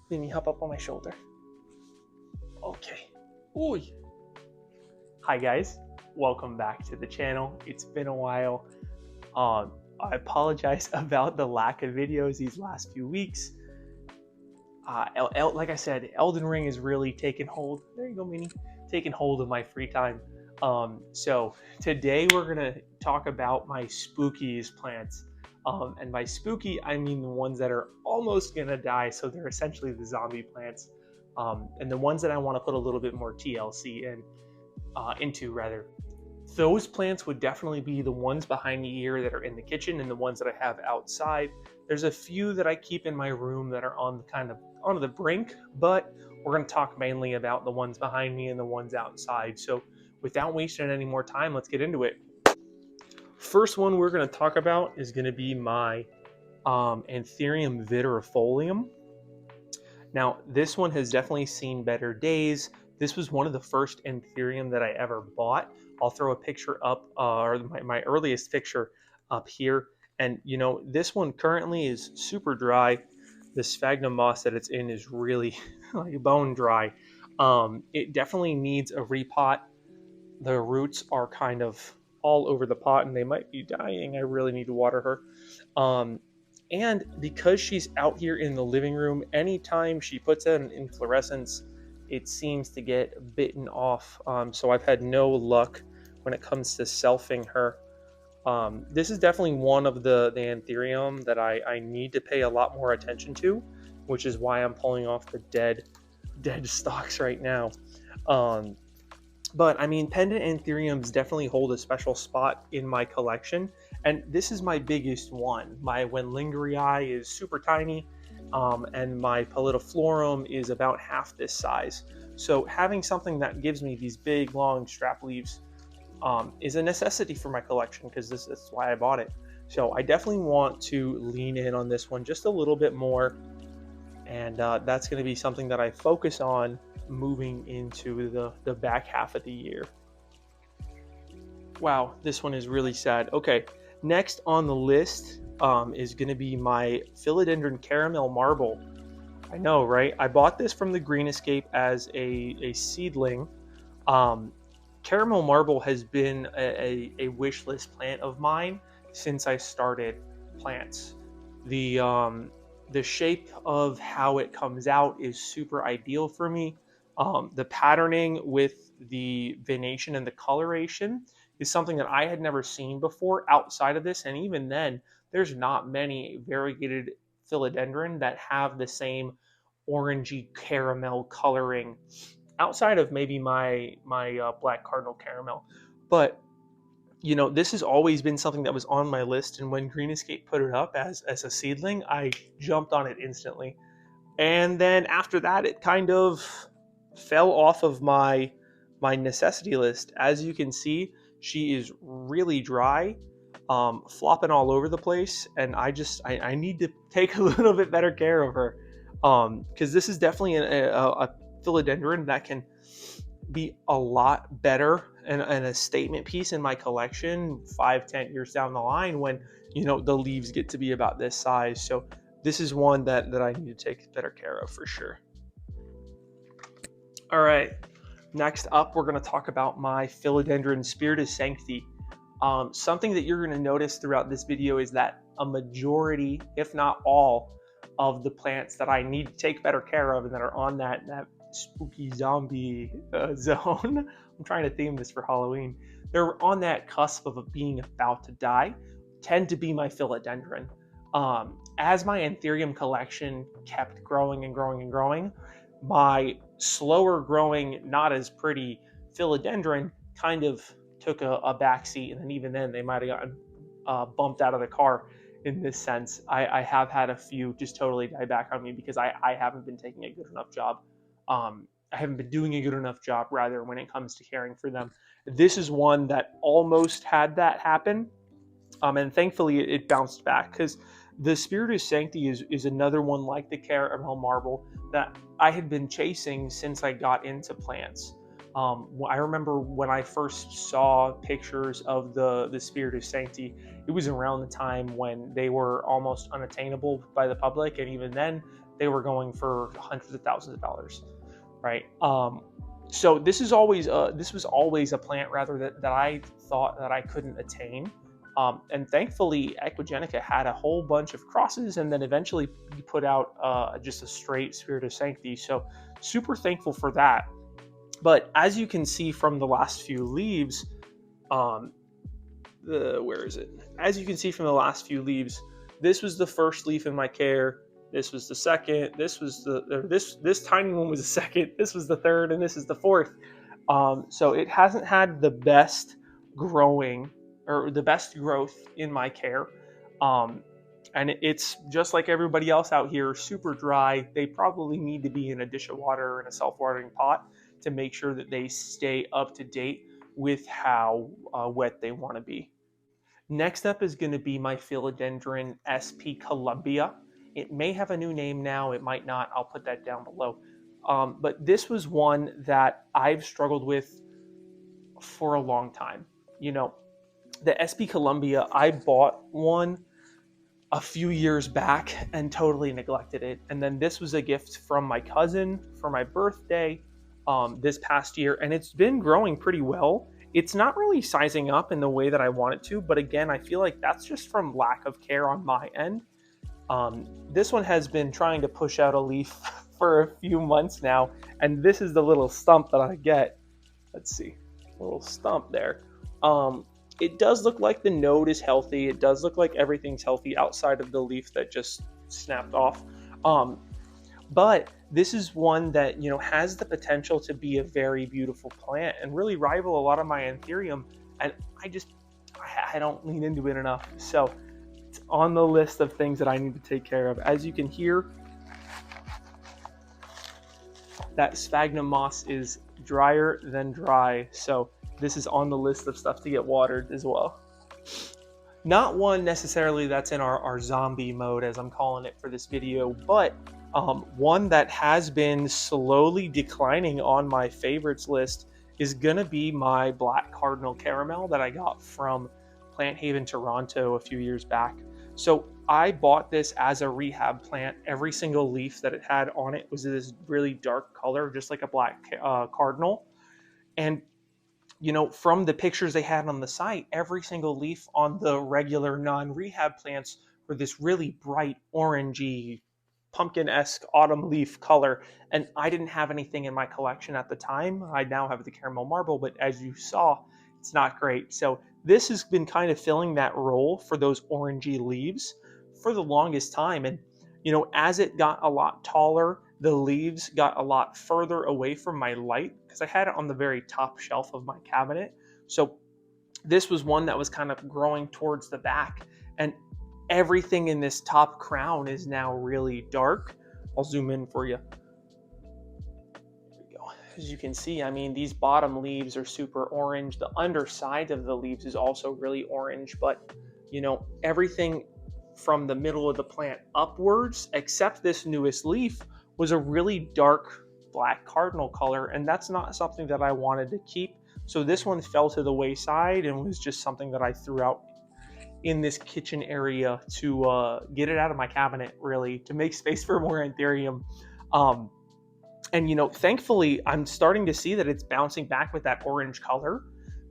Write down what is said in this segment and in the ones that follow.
Let me hop up on my shoulder. Okay. Ooh. Hi guys, welcome back to the channel. It's been a while. I apologize about the lack of videos these last few weeks. Like I said, Elden Ring is really taking hold. There you go, Minnie. Taking hold of my free time. So today we're gonna talk about my spookies plants. And by spooky, I mean the ones that are almost gonna die. So they're essentially the zombie plants. And the ones that I want to put a little bit more TLC into rather. Those plants would definitely be the ones behind me here that are in the kitchen and the ones that I have outside. There's a few that I keep in my room that are on the kind of on the brink, but we're going to talk mainly about the ones behind me and the ones outside. So without wasting any more time, let's get into it. First one we're going to talk about is going to be my Anthurium viridifolium. Now, this one has definitely seen better days. This was one of the first Anthurium that I ever bought. I'll throw a picture up, or my earliest picture up here. And, you know, this one currently is super dry. The sphagnum moss that it's in is really like bone dry. It definitely needs a repot. The roots are kind of all over the pot and they might be dying. I really need to water her. And because she's out here in the living room, anytime she puts out an inflorescence, it seems to get bitten off. So I've had no luck when it comes to selfing her. This is definitely one of the Anthurium that I need to pay a lot more attention to, which is why I'm pulling off the dead stalks right now. But I mean, pendant Anthuriums definitely hold a special spot in my collection. And this is my biggest one. My Wenlingerii is super tiny, and my Philodendron is about half this size. So having something that gives me these big, long strap leaves is a necessity for my collection because that's why I bought it. So I definitely want to lean in on this one just a little bit more. And that's going to be something that I focus on moving into the back half of the year. Wow, this one is really sad. Okay. Next on the list is going to be my Philodendron Caramel Marble. I know, right? I bought this from the Green Escape as a seedling. Caramel Marble has been a wish list plant of mine since I started plants. The shape of how it comes out is super ideal for me. The patterning with the venation and the coloration is something that I had never seen before outside of this. And even then, there's not many variegated philodendron that have the same orangey caramel coloring outside of maybe my black cardinal caramel. But, you know, this has always been something that was on my list. And when Green Escape put it up as a seedling, I jumped on it instantly. And then after that, it kind of fell off of my necessity list. As you can see, she is really dry, flopping all over the place, and I need to take a little bit better care of her, because this is definitely a philodendron that can be a lot better and a statement piece in my collection 5-10 years down the line when, you know, the leaves get to be about this size. So this is one that I need to take better care of for sure. All right. Next up, we're going to talk about my Philodendron Spiritus sancti. Something that you're going to notice throughout this video is that a majority, if not all, of the plants that I need to take better care of and that are on that spooky zombie zone, I'm trying to theme this for Halloween, they're on that cusp of being about to die, tend to be my Philodendron. As my Anthurium collection kept growing and growing and growing, my slower growing, not as pretty philodendron kind of took a backseat, and then even then they might have gotten bumped out of the car in this sense. I have had a few just totally die back on me because I haven't been taking a good enough job. I haven't been doing a good enough job, rather, when it comes to caring for them. This is one that almost had that happen, and thankfully it bounced back, because the Spiritus Sancti is another one like the Caramel Marble that I had been chasing since I got into plants. I remember when I first saw pictures of the Spiritus Sancti, it was around the time when they were almost unattainable by the public, and even then, they were going for hundreds of thousands of dollars, right? So this was always a plant rather that I thought that I couldn't attain. And thankfully, Equigenica had a whole bunch of crosses, and then eventually put out just a straight Spiritus sancti. So super thankful for that. But as you can see from the last few leaves, where is it? As you can see from the last few leaves, this was the first leaf in my care. This was the second. This was this tiny one was the second. This was the third, and this is the fourth. So it hasn't had the best growing or the best growth in my care. And it's just like everybody else out here, super dry. They probably need to be in a dish of water in a self-watering pot to make sure that they stay up to date with how wet they want to be. Next up is going to be my Philodendron SP Columbia. It may have a new name now, it might not. I'll put that down below. But this was one that I've struggled with for a long time. You know, the SP Columbia, I bought one a few years back and totally neglected it. And then this was a gift from my cousin for my birthday this past year, and it's been growing pretty well. It's not really sizing up in the way that I want it to, but again, I feel like that's just from lack of care on my end. This one has been trying to push out a leaf for a few months now, and this is the little stump that I get. Let's see, a little stump there. It does look like the node is healthy. It does look like everything's healthy outside of the leaf that just snapped off. But this is one that, you know, has the potential to be a very beautiful plant and really rival a lot of my Anthurium. And I don't lean into it enough. So it's on the list of things that I need to take care of. As you can hear, that sphagnum moss is drier than dry. So this is on the list of stuff to get watered as well. Not one necessarily that's in our zombie mode, as I'm calling it for this video, but one that has been slowly declining on my favorites list is gonna be my Black Cardinal Caramel that I got from Plant Haven, Toronto a few years back. So I bought this as a rehab plant. Every single leaf that it had on it was this really dark color, just like a black cardinal. And you know, from the pictures they had on the site, every single leaf on the regular non-rehab plants were this really bright orangey, pumpkin-esque autumn leaf color. And I didn't have anything in my collection at the time. I now have the caramel marble, but as you saw, it's not great. So this has been kind of filling that role for those orangey leaves for the longest time. And, you know, as it got a lot taller, the leaves got a lot further away from my light because I had it on the very top shelf of my cabinet. So this was one that was kind of growing towards the back, and everything in this top crown is now really dark. I'll zoom in for you. There we go. As you can see, I mean, these bottom leaves are super orange. The underside of the leaves is also really orange, but you know, everything from the middle of the plant upwards, except this newest leaf, was a really dark black cardinal color, and that's not something that I wanted to keep. So this one fell to the wayside and was just something that I threw out in this kitchen area to get it out of my cabinet, really, to make space for more Anthurium. And you know, thankfully, I'm starting to see that it's bouncing back with that orange color.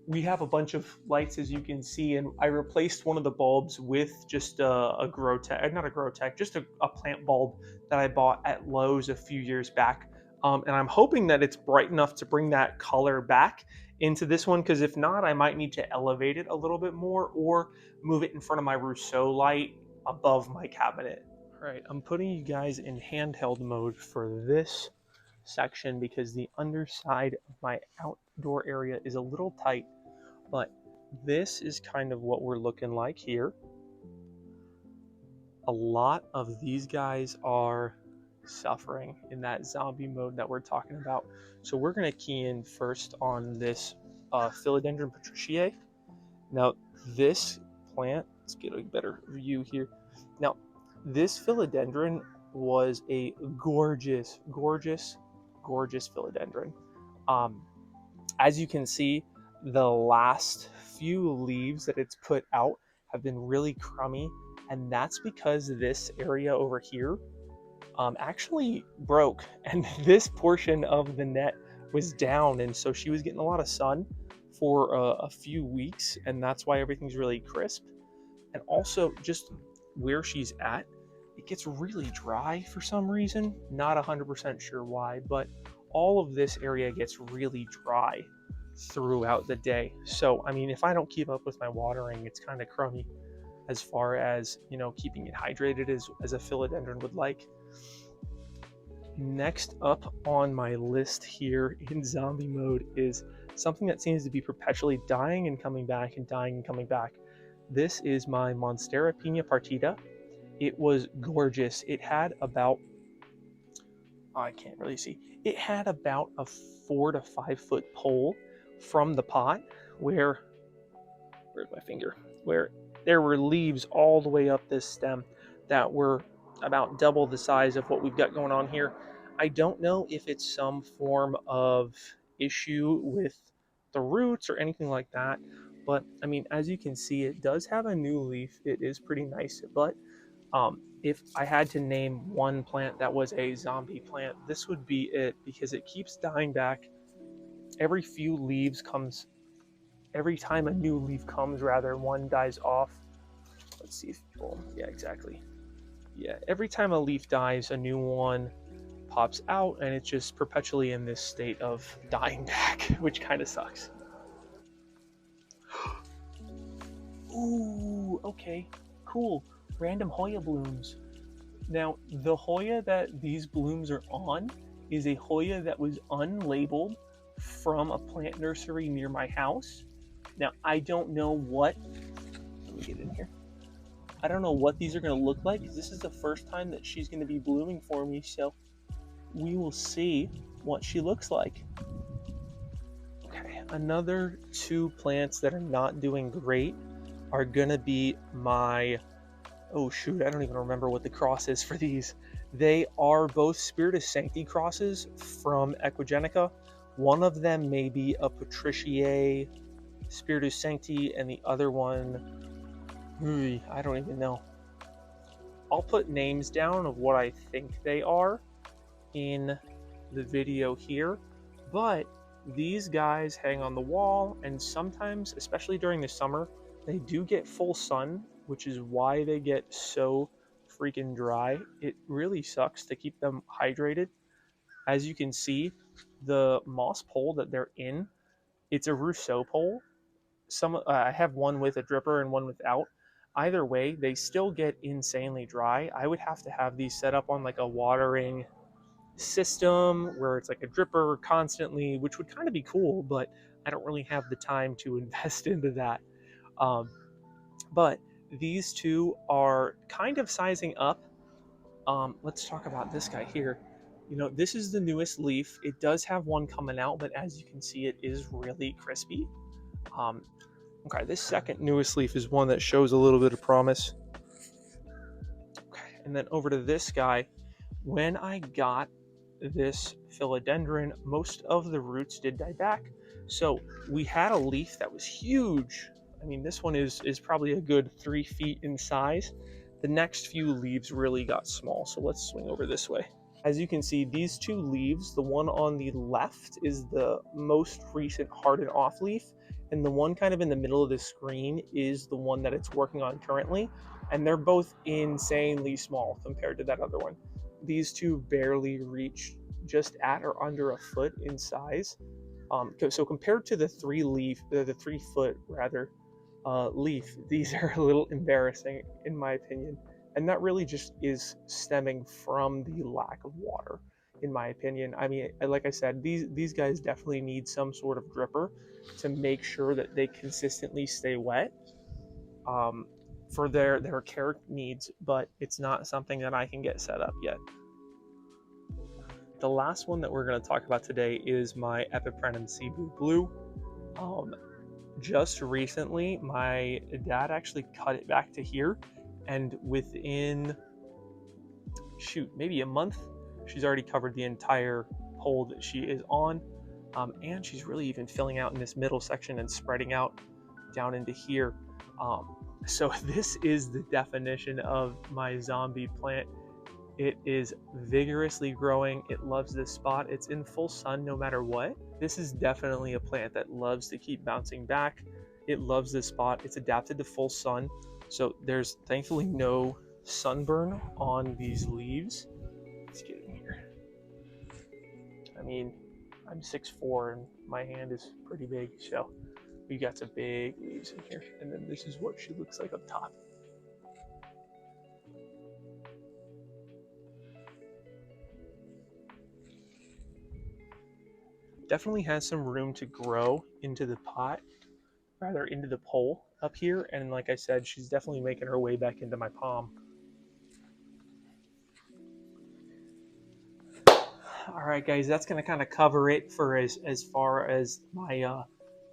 We have a bunch of lights, as you can see, and I replaced one of the bulbs with just a grow tech, not a grow tech, just a plant bulb that I bought at Lowe's a few years back. And I'm hoping that it's bright enough to bring that color back into this one, because if not, I might need to elevate it a little bit more or move it in front of my Rousseau light above my cabinet. All right, I'm putting you guys in handheld mode for this section because the underside of my outdoor area is a little tight. But this is kind of what we're looking like here. A lot of these guys are suffering in that zombie mode that we're talking about. So we're going to key in first on this Philodendron patriciae. Now this plant, let's get a better view here. Now this Philodendron was a gorgeous Philodendron. As you can see, the last few leaves that it's put out have been really crummy, and that's because this area over here actually broke, and this portion of the net was down, and so she was getting a lot of sun for a few weeks, and that's why everything's really crisp. And also, just where she's at, it gets really dry for some reason. Not 100% sure why, but all of this area gets really dry throughout the day. So, I mean, if I don't keep up with my watering, it's kind of crummy as far as, you know, keeping it hydrated as a philodendron would like. Next up on my list here in zombie mode is something that seems to be perpetually dying and coming back and dying and coming back. This is my Monstera Pina Partida. It was gorgeous. It had about, I can't really see, it had about a 4 to 5 foot pole from the pot where's my finger, where there were leaves all the way up this stem that were about double the size of what we've got going on here. I don't know if it's some form of issue with the roots or anything like that, but I mean, as you can see, it does have a new leaf. It is pretty nice, but if I had to name one plant that was a zombie plant, this would be it, because it keeps dying back. Every time a new leaf comes, rather, one dies off. Let's see if, oh, yeah, exactly. Yeah, every time a leaf dies, a new one pops out, and it's just perpetually in this state of dying back, which kind of sucks. Ooh, okay, cool. Random Hoya blooms. Now, the Hoya that these blooms are on is a Hoya that was unlabeled from a plant nursery near my house. Now, I don't know what, let me get in here. I don't know what these are going to look like, because this is the first time that she's going to be blooming for me, so we will see what she looks like. Okay, another two plants that are not doing great are going to be my, oh shoot, I don't even remember what the cross is for these. They are both Spiritus sancti crosses from Equigenica. One of them may be a Patriciae Spiritus sancti, and the other one, I don't even know. I'll put names down of what I think they are in the video here, but these guys hang on the wall, and sometimes, especially during the summer, they do get full sun, which is why they get so freaking dry. It really sucks to keep them hydrated. As you can see, the moss pole that they're in, it's a Rousseau pole. I have one with a dripper and one without. Either way, they still get insanely dry. I would have to have these set up on like a watering system where it's like a dripper constantly, which would kind of be cool, but I don't really have the time to invest into that. But these two are kind of sizing up. Let's talk about this guy here. You know, this is the newest leaf. It does have one coming out, but as you can see, it is really crispy. Okay, this second newest leaf is one that shows a little bit of promise. Okay, and then over to this guy. When I got this philodendron, most of the roots did die back. So we had a leaf that was huge. I mean, this one is probably a good 3 feet in size. The next few leaves really got small, so let's swing over this way. As you can see, these two leaves, the one on the left is the most recent hardened off leaf, and the one kind of in the middle of the screen is the one that it's working on currently, and they're both insanely small compared to that other one. These two barely reach just at or under a foot in size. So compared to the 3 foot rather leaf, these are a little embarrassing in my opinion. And that really just is stemming from the lack of water, in my opinion. I mean, like I said, these guys definitely need some sort of dripper to make sure that they consistently stay wet for their care needs, but it's not something that I can get set up yet. The last one that we're going to talk about today is my Epipremnum Cebu Blue. Just recently, my dad actually cut it back to here, and within, maybe a month, she's already covered the entire pole that she is on, and she's really even filling out in this middle section and spreading out down into here. So this is the definition of my zombie plant. It is vigorously growing. It loves this spot. It's in full sun no matter what. This is definitely a plant that loves to keep bouncing back. It loves this spot. It's adapted to full sun. So there's thankfully no sunburn on these leaves. Let's get in here. I mean, I'm 6'4" and my hand is pretty big, so we got some big leaves in here. And then this is what she looks like up top. Definitely has some room to grow into the pot, rather into the pole up here. And like I said, she's definitely making her way back into my palm. All right, guys, that's going to kind of cover it for as far as my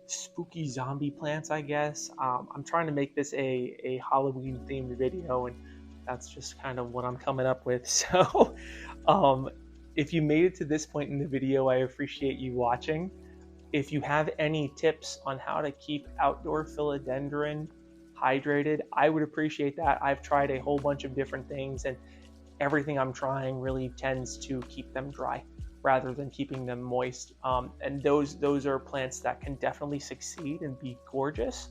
spooky zombie plants, I guess. I'm trying to make this a Halloween themed video, and that's just kind of what I'm coming up with. So if you made it to this point in the video, I appreciate you watching. If you have any tips on how to keep outdoor philodendron hydrated, I would appreciate that. I've tried a whole bunch of different things, and everything I'm trying really tends to keep them dry rather than keeping them moist. And those are plants that can definitely succeed and be gorgeous.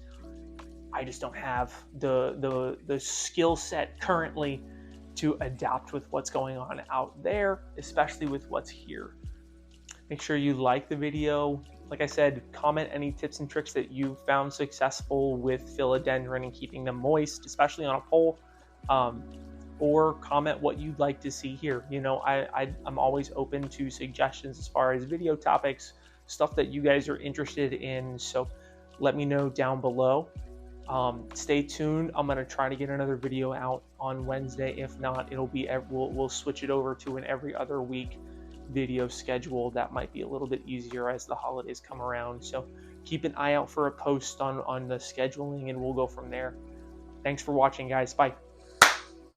I just don't have the skill set currently to adapt with what's going on out there, especially with what's here. Make sure you like the video. Like I said, comment any tips and tricks that you found successful with philodendron and keeping them moist, especially on a pole. Or comment what you'd like to see here. You know, I'm always open to suggestions as far as video topics, stuff that you guys are interested in. So let me know down below. Stay tuned. I'm going to try to get another video out on Wednesday. If not, it'll be, we'll switch it over to an every other week video schedule. That might be a little bit easier as the holidays come around. So keep an eye out for a post on the scheduling, and we'll go from there. Thanks for watching, guys. Bye.